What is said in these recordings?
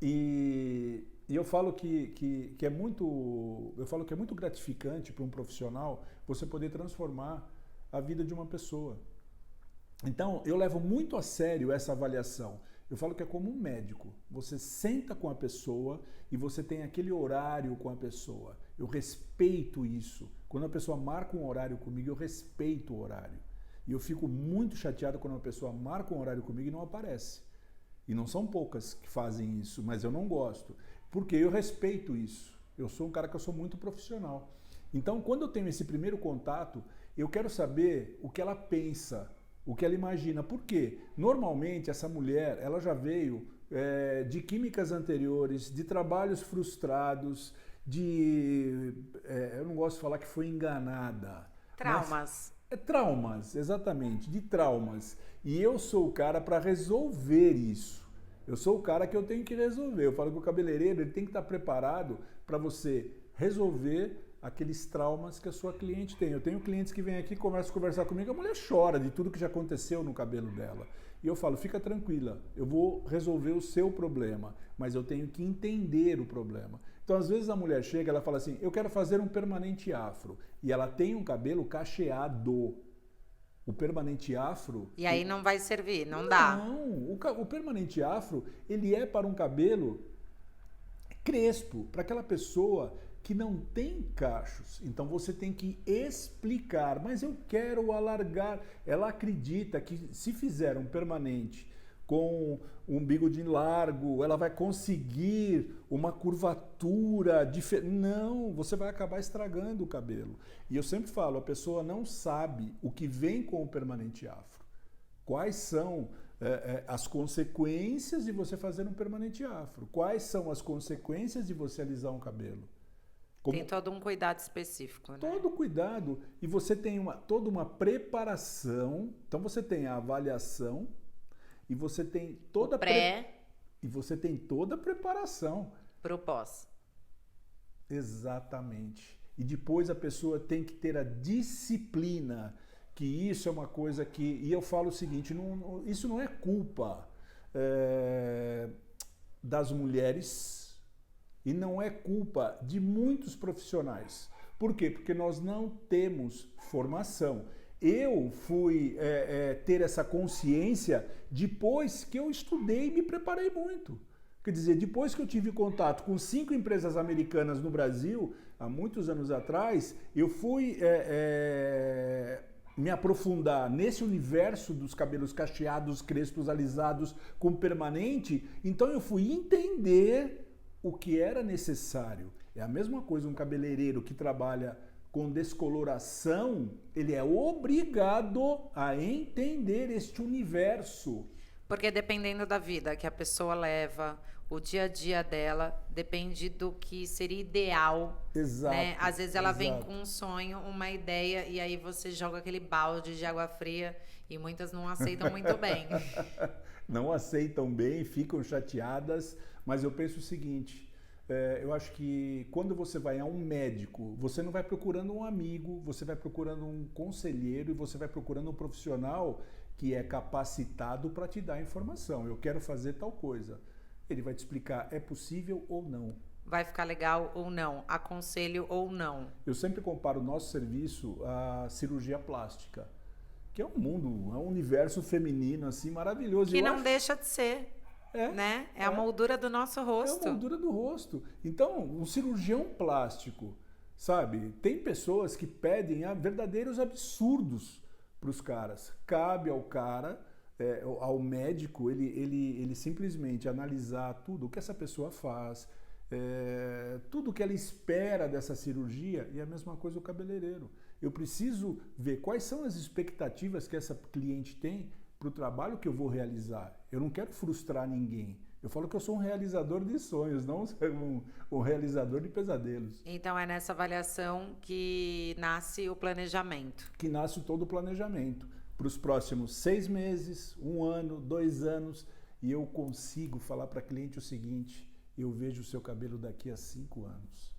E eu falo que é muito, eu falo que é muito gratificante para um profissional você poder transformar a vida de uma pessoa. Então, eu levo muito a sério essa avaliação. Eu falo que é como um médico. Você senta com a pessoa e você tem aquele horário com a pessoa. Eu respeito isso. Quando a pessoa marca um horário comigo, eu respeito o horário. E eu fico muito chateado quando uma pessoa marca um horário comigo e não aparece. E não são poucas que fazem isso, mas eu não gosto. Porque eu respeito isso. Eu sou um cara que eu sou muito profissional. Então, quando eu tenho esse primeiro contato, eu quero saber o que ela pensa, o que ela imagina. Por quê? Normalmente, essa mulher, ela já veio de químicas anteriores, de trabalhos frustrados, eu não gosto de falar que foi enganada, mas Traumas. traumas, exatamente, de traumas. E eu sou o cara para resolver isso. Eu sou o cara que eu tenho que resolver. Eu falo que o cabeleireiro ele tem que estar preparado para você resolver aqueles traumas que a sua cliente tem. Eu tenho clientes que vêm aqui, começam a conversar comigo, a mulher chora de tudo que já aconteceu no cabelo dela. E eu falo, fica tranquila, eu vou resolver o seu problema, mas eu tenho que entender o problema. Então, às vezes a mulher chega, ela fala assim, eu quero fazer um permanente afro, e ela tem um cabelo cacheado. O permanente afro, E aí não vai servir, não dá. não, o permanente afro, ele é para um cabelo crespo, para aquela pessoa que não tem cachos. Então você tem que explicar, mas eu quero alargar. Ela acredita que se fizer um permanente com um bigode largo, ela vai conseguir uma curvatura diferente. Não, você vai acabar estragando o cabelo. E eu sempre falo, a pessoa não sabe o que vem com o permanente afro. Quais são as consequências de você fazer um permanente afro? Quais são as consequências de você alisar um cabelo? Tem Como todo um cuidado específico, né? todo cuidado e você tem toda uma preparação. Então você tem a avaliação e você tem O pré e você tem toda a preparação. pro pós. Exatamente. E depois a pessoa tem que ter a disciplina, que isso é uma coisa que. E eu falo o seguinte: isso não é culpa é, das mulheres e não é culpa de muitos profissionais. Por quê? Porque nós não temos formação. Eu fui ter essa consciência depois que eu estudei e me preparei muito. Quer dizer, depois que eu tive contato com 5 empresas americanas no Brasil, há muitos anos atrás, eu fui me aprofundar nesse universo dos cabelos cacheados, crespos, alisados, com permanente. Então eu fui entender o que era necessário. É a mesma coisa um cabeleireiro que trabalha com descoloração, ele é obrigado a entender este universo. Porque dependendo da vida que a pessoa leva, o dia a dia dela, depende do que seria ideal, né? Exato, Às vezes ela vem com exato. um sonho, uma ideia, e aí você joga aquele balde de água fria e muitas não aceitam muito bem. Não aceitam bem, ficam chateadas, mas eu penso o seguinte: eu acho que quando você vai a um médico, você não vai procurando um amigo, você vai procurando um conselheiro e você vai procurando um profissional que é capacitado para te dar informação. Eu quero fazer tal coisa. Ele vai te explicar, é possível ou não. Vai ficar legal ou não? Aconselho ou não? Eu sempre comparo o nosso serviço à cirurgia plástica, que é um mundo, é um universo feminino assim maravilhoso. Que Eu não acho deixa de ser, é, né? É a é, moldura do nosso é a rosto. moldura do rosto. Então, um cirurgião plástico, sabe? Tem pessoas que pedem verdadeiros absurdos para os caras. Cabe ao cara, ao médico, ele simplesmente analisar tudo o que essa pessoa faz, tudo o que ela espera dessa cirurgia, e a mesma coisa o cabeleireiro. Eu preciso ver quais são as expectativas que essa cliente tem para o trabalho que eu vou realizar. Eu não quero frustrar ninguém. Eu falo que eu sou um realizador de sonhos, não um realizador de pesadelos. Então é nessa avaliação que nasce o planejamento. Que nasce todo o planejamento para os próximos 6 meses, 1 ano, 2 anos. E eu consigo falar para a cliente o seguinte: eu vejo o seu cabelo daqui a 5 anos,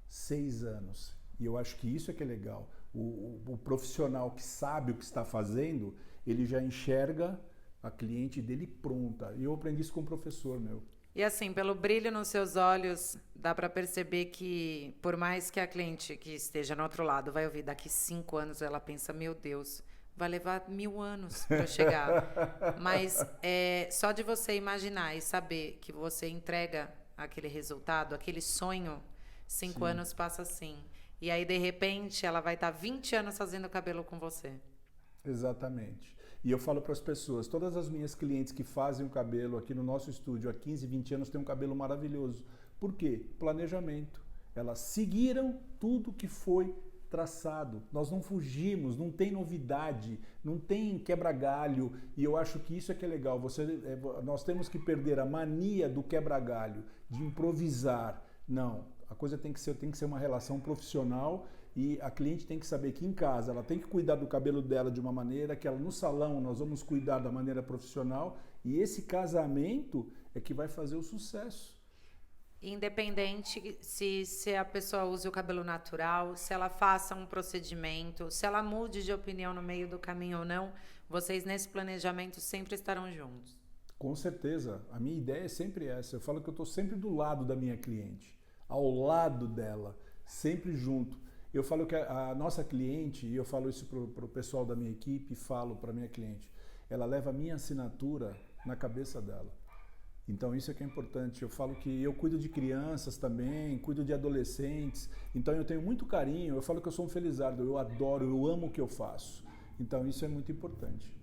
6 anos. E eu acho que isso é que é legal. O profissional que sabe o que está fazendo, ele já enxerga a cliente dele pronta. E eu aprendi isso com um professor meu. E assim, pelo brilho nos seus olhos, dá para perceber que, por mais que a cliente que esteja no outro lado vai ouvir daqui 5 anos, ela pensa, meu Deus, vai levar 1000 anos para chegar. Mas só de você imaginar e saber que você entrega aquele resultado, aquele sonho, 5 Sim. anos passa assim. E aí, de repente, ela vai estar 20 anos fazendo cabelo com você. Exatamente. E eu falo para as pessoas, todas as minhas clientes que fazem o cabelo aqui no nosso estúdio há 15, 20 anos têm um cabelo maravilhoso. Por quê? Planejamento. Elas seguiram tudo que foi traçado. Nós não fugimos, não tem novidade, não tem quebra-galho. E eu acho que isso é que é legal. Nós temos que perder a mania do quebra-galho, de improvisar. Não, a coisa tem que ser uma relação profissional. E a cliente tem que saber que em casa ela tem que cuidar do cabelo dela de uma maneira, que ela no salão nós vamos cuidar da maneira profissional, e esse casamento é que vai fazer o sucesso. Independente se a pessoa use o cabelo natural, se ela faça um procedimento, se ela mude de opinião no meio do caminho ou não, vocês nesse planejamento sempre estarão juntos. Com certeza, a minha ideia é sempre essa. Eu falo que eu estou sempre do lado da minha cliente, ao lado dela, sempre junto. Eu falo que a nossa cliente, e eu falo isso para o pessoal da minha equipe, falo para a minha cliente, ela leva a minha assinatura na cabeça dela. Então isso é que é importante. Eu falo que eu cuido de crianças também, cuido de adolescentes, então eu tenho muito carinho, eu falo que eu sou um felizardo, eu adoro, eu amo o que eu faço. Então isso é muito importante.